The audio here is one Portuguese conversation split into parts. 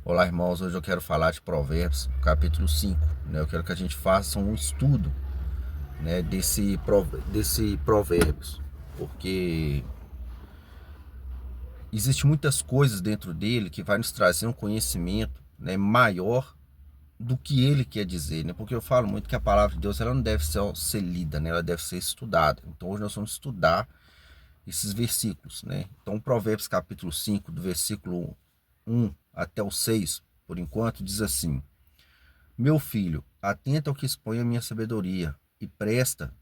Olá, irmãos. Hoje eu quero falar de Provérbios, capítulo 5. Né? Eu quero que a gente faça um estudo, né, desse Provérbios, porque existe muitas coisas dentro dele que vai nos trazer um conhecimento, né, maior do que ele quer dizer, né? Porque eu falo muito que a palavra de Deus ela não deve ser lida, né? Ela deve ser estudada. Então hoje nós vamos estudar esses versículos, né? Então Provérbios capítulo 5, do versículo 1 até o 6, por enquanto, diz assim: Meu filho, atenta ao que expõe a minha sabedoria e presta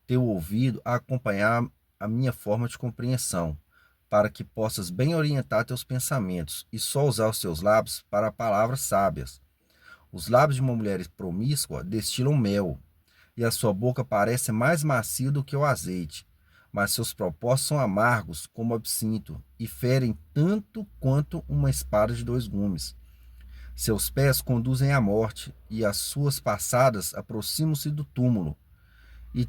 teu ouvido a acompanhar a minha forma de compreensão, para que possas bem orientar teus pensamentos e só usar os teus lábios para palavras sábias. Os lábios de uma mulher promíscua destilam mel, e a sua boca parece mais macia do que o azeite, mas seus propósitos são amargos como absinto e ferem tanto quanto uma espada de dois gumes. Seus pés conduzem à morte, e as suas passadas aproximam-se do túmulo. E,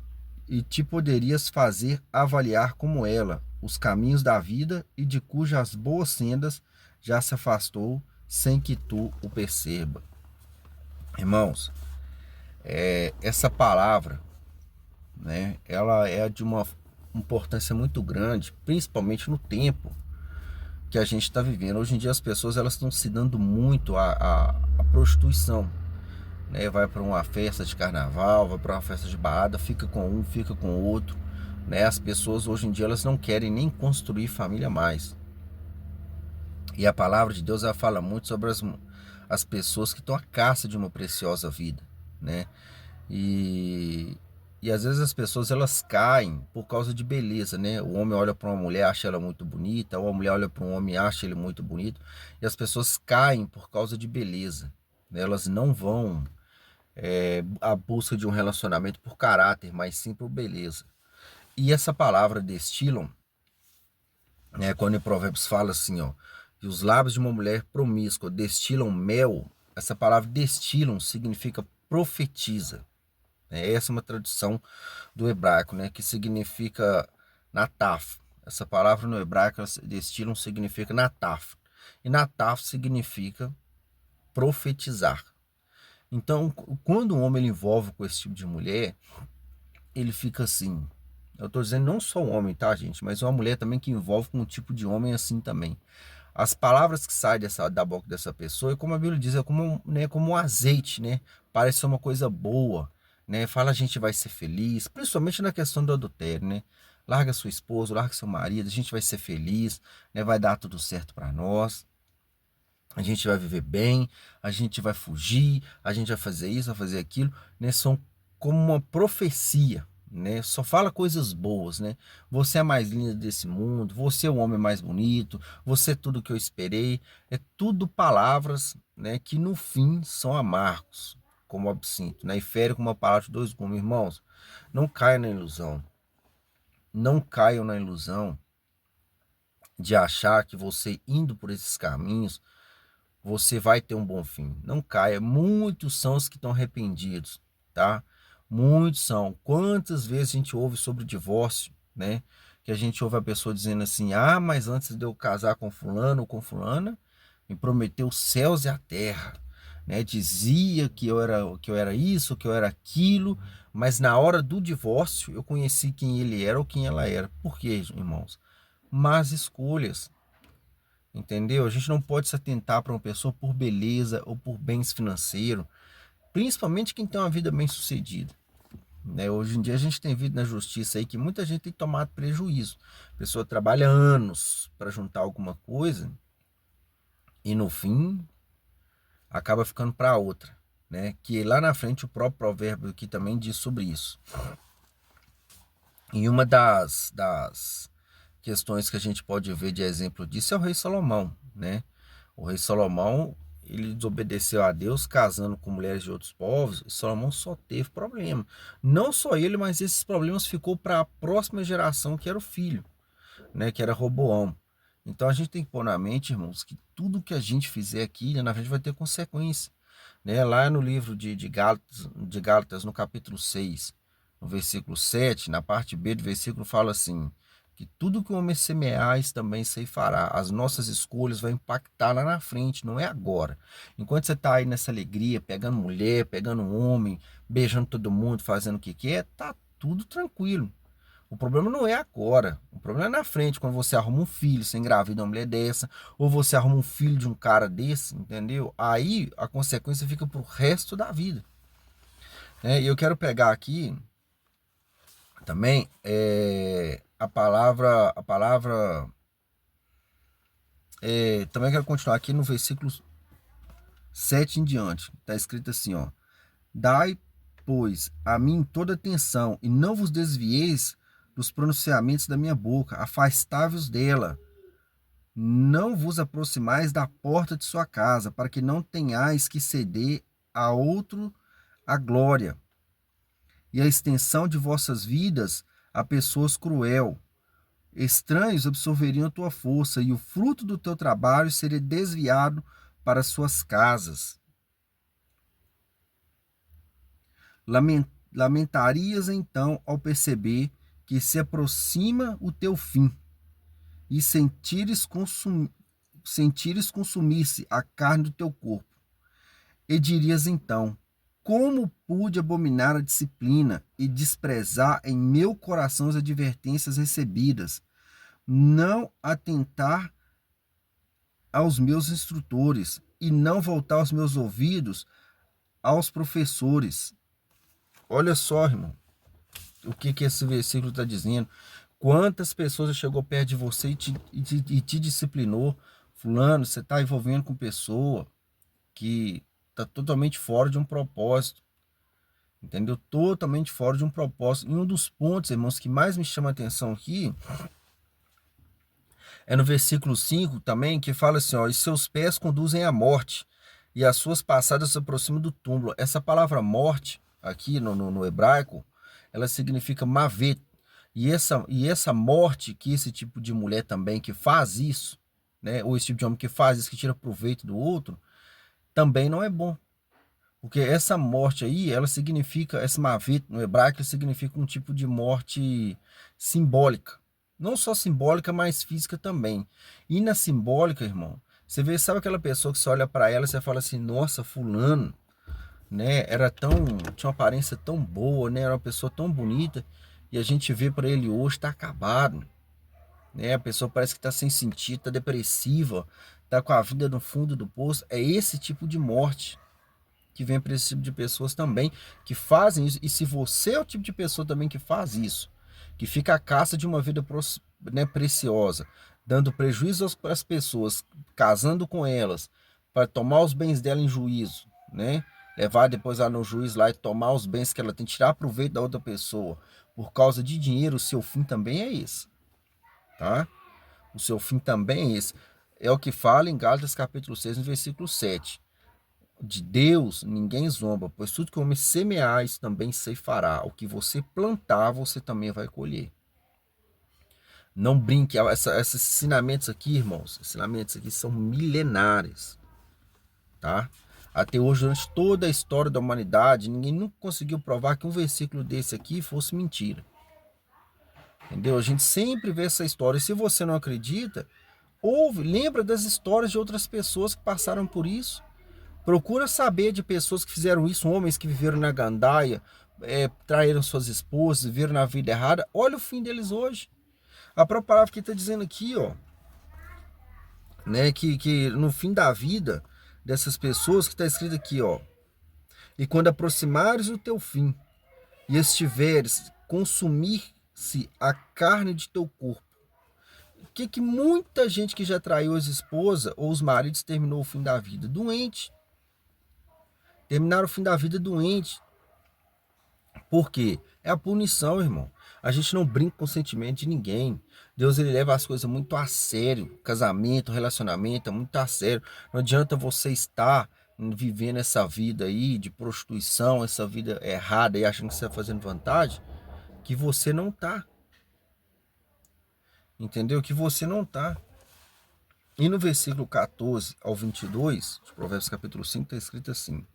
e te poderias fazer avaliar como ela os caminhos da vida e de cujas boas sendas já se afastou sem que tu o perceba. Irmãos, essa palavra, né, ela é de uma importância muito grande, principalmente no tempo que a gente está vivendo. Hoje em dia as pessoas elas estão se dando muito à prostituição, né? Vai para uma festa de carnaval, vai para uma festa de balada, fica com um, fica com o outro, né? As pessoas hoje em dia elas não querem nem construir família mais. E a palavra de Deus ela fala muito sobre as pessoas que estão à caça de uma preciosa vida, né? E, e às vezes as pessoas elas caem por causa de beleza, né? O homem olha para uma mulher, acha ela muito bonita, ou a mulher olha para um homem, acha ele muito bonito, e as pessoas caem por causa de beleza, né? Elas não vão à busca de um relacionamento por caráter, mas sim por beleza. E essa palavra destilam, né, quando em Provérbios fala assim, ó, que os lábios de uma mulher promíscua destilam mel, essa palavra destilam significa profetiza. Né? Essa é uma tradução do hebraico, né, que significa nataf. Essa palavra no hebraico, destilam significa nataf. E nataf significa profetizar. Então, quando um homem ele envolve com esse tipo de mulher, ele fica assim. Eu tô dizendo não só o homem, tá, gente? Mas uma mulher também que envolve com um tipo de homem assim também. As palavras que saem da boca dessa pessoa, é como a Bíblia diz, é como, né, como um azeite, né? Parece ser uma coisa boa, né? Fala a gente vai ser feliz, principalmente na questão do adultério, né? Larga sua esposa, larga seu marido, a gente vai ser feliz, né? Vai dar tudo certo para nós. A gente vai viver bem, a gente vai fugir, a gente vai fazer isso, vai fazer aquilo, né? São como uma profecia, né? Só fala coisas boas, né? Você é a mais linda desse mundo, você é o homem mais bonito, você é tudo que eu esperei. É tudo palavras, né, que no fim são amargos, como o absinto, né? E fere com uma palavra de dois gumes, irmãos. Não caiam na ilusão. Não caiam na ilusão de achar que você indo por esses caminhos você vai ter um bom fim. Não caia. Muitos são os que estão arrependidos, tá? Muitos são. Quantas vezes a gente ouve sobre o divórcio, né? Que a gente ouve a pessoa dizendo assim: ah, mas antes de eu casar com fulano ou com fulana, me prometeu os céus e a terra, né? Dizia que eu era isso, que eu era aquilo, mas na hora do divórcio eu conheci quem ele era ou quem ela era. Por quê, irmãos? Más escolhas. Entendeu? A gente não pode se atentar para uma pessoa por beleza ou por bens financeiros, principalmente quem tem uma vida bem sucedida. Né? Hoje em dia a gente tem visto na justiça aí que muita gente tem tomado prejuízo. A pessoa trabalha anos para juntar alguma coisa e no fim acaba ficando para outra. Né? Que lá na frente o próprio provérbio aqui também diz sobre isso. E uma das questões que a gente pode ver de exemplo disso é o rei Salomão, né? O rei Salomão, ele desobedeceu a Deus casando com mulheres de outros povos, e Salomão só teve problema. Não só ele, mas esses problemas ficou para a próxima geração, que era o filho, né, que era Roboão. Então a gente tem que pôr na mente, irmãos, que tudo que a gente fizer aqui, né, na frente vai ter consequência, né? Lá no livro de Gálatas, no capítulo 6, no versículo 7, na parte B do versículo fala assim, que tudo que o homem semear, isso também ceifará. As nossas escolhas vão impactar lá na frente, não é agora. Enquanto você está aí nessa alegria, pegando mulher, pegando homem, beijando todo mundo, fazendo o que quer, tá tudo tranquilo. O problema não é agora, o problema é na frente, quando você arruma um filho, você engravida uma mulher dessa, ou você arruma um filho de um cara desse, entendeu? Aí a consequência fica pro resto da vida. E eu quero pegar aqui também também quero continuar aqui no versículo 7 em diante. Está escrito assim, ó: Dai, pois, a mim toda atenção, e não vos desvieis dos pronunciamentos da minha boca, afastai-vos dela. Não vos aproximais da porta de sua casa, para que não tenhais que ceder a outro a glória e a extensão de vossas vidas a pessoas cruel. Estranhos absorveriam a tua força, e o fruto do teu trabalho seria desviado para suas casas. Lamentarias então ao perceber que se aproxima o teu fim, e sentires consumir-se a carne do teu corpo. E dirias então: como pude abominar a disciplina e desprezar em meu coração as advertências recebidas, não atentar aos meus instrutores e não voltar os meus ouvidos aos professores. Olha só, irmão, o que esse versículo está dizendo. Quantas pessoas chegou perto de você e te disciplinou. Fulano, você está envolvendo com pessoa que está totalmente fora de um propósito. Entendeu? Totalmente fora de um propósito. E um dos pontos, irmãos, que mais me chama a atenção aqui é no versículo 5 também, que fala assim, ó: e seus pés conduzem à morte, e as suas passadas se aproximam do túmulo. Essa palavra morte, aqui no hebraico, ela significa mavet. E essa morte que esse tipo de mulher também que faz isso, né, ou esse tipo de homem que faz isso, que tira proveito do outro, também não é bom. Porque essa morte aí, ela significa, esse mavet no hebraico, significa um tipo de morte simbólica. Não só simbólica, mas física também. E na simbólica, irmão, você vê, sabe aquela pessoa que você olha para ela e você fala assim: nossa, fulano, né, tinha uma aparência tão boa, né, era uma pessoa tão bonita, e a gente vê para ele hoje, tá acabado, né, a pessoa parece que tá sem sentido, tá depressiva, tá com a vida no fundo do poço. É esse tipo de morte que vem para esse tipo de pessoas também, que fazem isso. E se você é o tipo de pessoa também que faz isso, que fica à caça de uma vida, né, preciosa, dando prejuízo às pessoas, casando com elas, para tomar os bens dela em juízo, né? Levar depois lá no juiz lá e tomar os bens que ela tem, tirar proveito da outra pessoa, por causa de dinheiro, o seu fim também é esse, tá? O seu fim também é esse. É o que fala em Gálatas capítulo 6, no versículo 7. De Deus ninguém zomba, pois tudo que o homem semear, isso também ceifará. O que você plantar, você também vai colher. Não brinque. Esses ensinamentos aqui, irmãos, ensinamentos aqui são milenares, tá? Até hoje, durante toda a história da humanidade, ninguém nunca conseguiu provar que um versículo desse aqui fosse mentira. Entendeu? A gente sempre vê essa história. E se você não acredita, lembra das histórias de outras pessoas que passaram por isso. Procura saber de pessoas que fizeram isso, homens que viveram na gandaia, traíram suas esposas, viveram na vida errada. Olha o fim deles hoje. A própria palavra que está dizendo aqui, ó, né, que no fim da vida dessas pessoas, que está escrito aqui, ó: e quando aproximares o teu fim, e estiveres consumir-se a carne de teu corpo. Que muita gente que já traiu as esposas ou os maridos terminou o fim da vida doente. Terminaram o fim da vida doente. Por quê? É a punição, irmão. A gente não brinca com o sentimento de ninguém. Deus, ele leva as coisas muito a sério. Casamento, relacionamento é muito a sério. Não adianta você estar vivendo essa vida aí de prostituição, essa vida errada e achando que você está fazendo vantagem, que você não tá. Entendeu? Que você não tá. E no versículo 14 ao 22, de Provérbios capítulo 5, está escrito assim: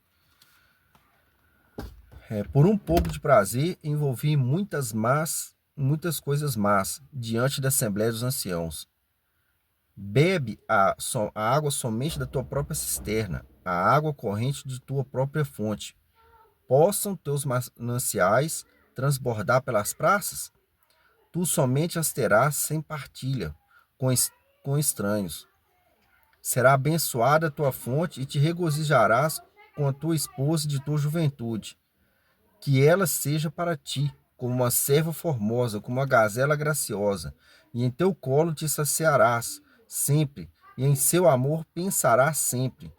por um pouco de prazer envolvi muitas más muitas coisas más diante da Assembleia dos Anciãos. Bebe a água somente da tua própria cisterna, a água corrente de tua própria fonte. Possam teus mananciais transbordar pelas praças? Tu somente as terás sem partilha, com estranhos. Será abençoada a tua fonte e te regozijarás com a tua esposa de tua juventude. Que ela seja para ti como uma serva formosa, como uma gazela graciosa, e em teu colo te saciarás sempre, e em seu amor pensarás sempre.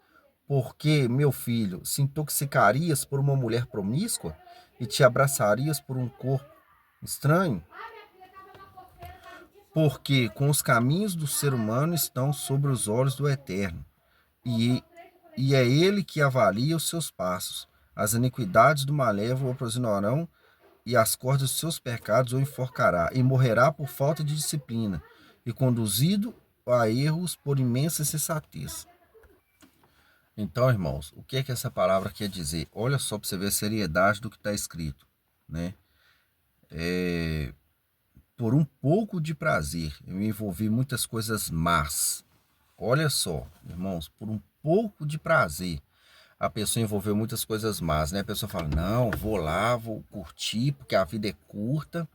Porque, meu filho, se intoxicarias por uma mulher promíscua e te abraçarias por um corpo estranho? Porque com os caminhos do ser humano estão sobre os olhos do Eterno, e, e é ele que avalia os seus passos. As iniquidades do malévolo o aprisionarão, e as cordas dos seus pecados o enforcará, e morrerá por falta de disciplina, e conduzido a erros por imensa insensatez. Então, irmãos, o que é que essa palavra quer dizer? Olha só para você ver a seriedade do que está escrito, né? Por um pouco de prazer, eu me envolvi em muitas coisas más. Olha só, irmãos, por um pouco de prazer, a pessoa envolveu muitas coisas más, né? A pessoa fala, não, vou lá, vou curtir, porque a vida é curta,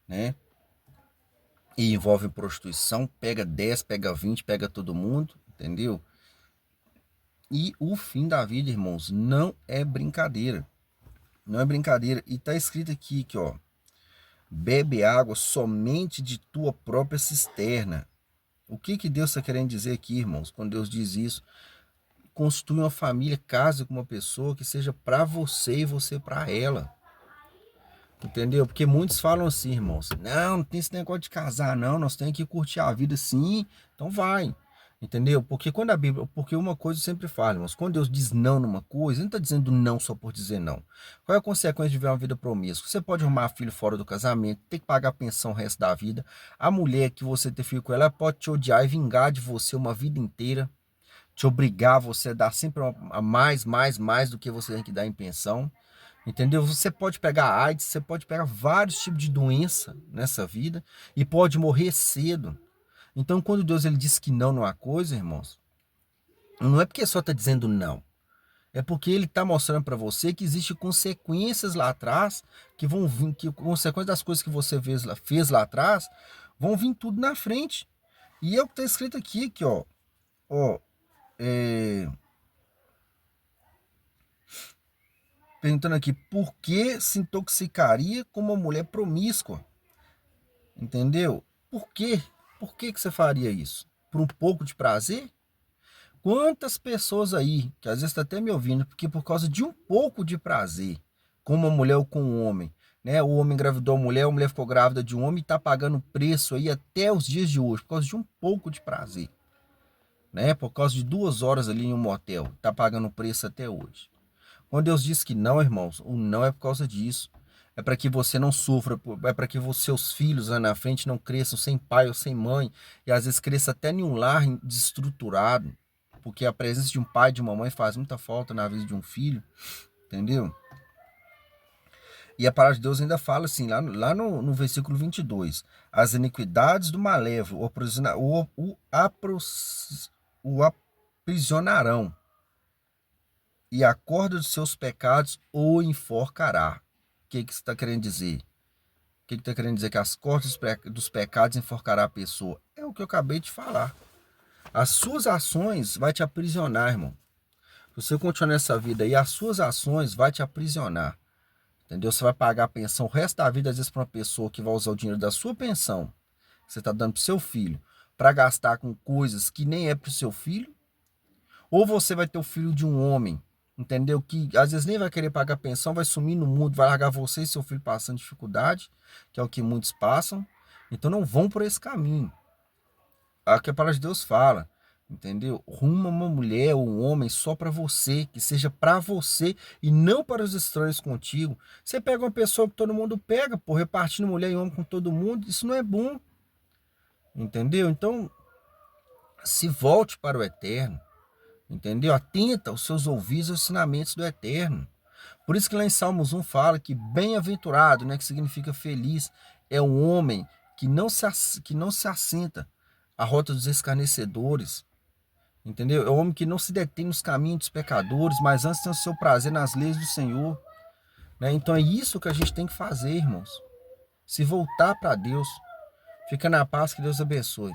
né? E envolve prostituição, pega 10, pega 20, pega todo mundo, entendeu? E o fim da vida, irmãos, não é brincadeira. Não é brincadeira. E tá escrito aqui, que ó, bebe água somente de tua própria cisterna. O que que Deus está querendo dizer aqui, irmãos? Quando Deus diz isso, construa uma família, case com uma pessoa que seja para você e você para ela. Entendeu? Porque muitos falam assim, irmãos, não tem esse negócio de casar, não, nós temos que curtir a vida sim, então vai. Entendeu? Porque quando a Bíblia, porque uma coisa eu sempre falo, irmãos, quando Deus diz não numa coisa, ele não está dizendo não só por dizer não. Qual é a consequência de viver uma vida promíscua? Você pode arrumar filho fora do casamento, ter que pagar pensão o resto da vida. A mulher que você ter filho com ela pode te odiar e vingar de você uma vida inteira, te obrigar a você a dar sempre a mais do que você tem que dar em pensão. Entendeu? Você pode pegar AIDS, você pode pegar vários tipos de doença nessa vida e pode morrer cedo. Então, quando Deus ele diz que não numa coisa, irmãos, não é porque só está dizendo não. É porque ele está mostrando para você que existem consequências lá atrás, que vão vir, que consequências das coisas que você fez lá atrás, vão vir tudo na frente. E é o que está escrito aqui, que ó, perguntando aqui, por que se intoxicaria com uma mulher promíscua? Entendeu? Por quê? Por que que você faria isso? Por um pouco de prazer? Quantas pessoas aí, que às vezes está até me ouvindo, porque por causa de um pouco de prazer, com uma mulher ou com um homem, né? O homem engravidou a mulher ficou grávida de um homem e está pagando preço aí até os dias de hoje, por causa de um pouco de prazer, né? Por causa de 2 horas ali em um motel, está pagando preço até hoje. Quando Deus diz que não, irmãos, o não é por causa disso. É para que você não sofra, é para que seus filhos lá na frente não cresçam sem pai ou sem mãe, e às vezes cresça até em um lar desestruturado, porque a presença de um pai e de uma mãe faz muita falta na vida de um filho, entendeu? E a palavra de Deus ainda fala assim, lá no versículo 22, as iniquidades do malévolo o aprisionarão, e a corda dos seus pecados o enforcará. O que está querendo dizer? O que está querendo dizer? Que as cordas dos pecados enforcará a pessoa. É o que eu acabei de falar. As suas ações vai te aprisionar, irmão. Se você continuar nessa vida aí, as suas ações vai te aprisionar. Entendeu? Você vai pagar a pensão o resto da vida, às vezes, para uma pessoa que vai usar o dinheiro da sua pensão, que você está dando para o seu filho, para gastar com coisas que nem é para o seu filho. Ou você vai ter o filho de um homem, entendeu? Que às vezes nem vai querer pagar pensão, vai sumir no mundo, vai largar você e seu filho passando dificuldade, que é o que muitos passam. Então não vão por esse caminho. É o que a palavra de Deus fala, entendeu? Ruma uma mulher ou um homem só para você, que seja para você e não para os estranhos contigo. Você pega uma pessoa que todo mundo pega, por repartindo mulher e homem com todo mundo, isso não é bom. Entendeu? Então, se volte para o eterno. Entendeu? Atenta os seus ouvidos aos ensinamentos do Eterno. Por isso que lá em Salmos 1 fala que bem-aventurado, né, que significa feliz, É um homem que não se assenta à rota dos escarnecedores, entendeu? É um homem que não se detém nos caminhos dos pecadores, mas antes tem o seu prazer nas leis do Senhor, né? Então é isso que a gente tem que fazer, irmãos. Se voltar para Deus. Fica na paz, que Deus abençoe.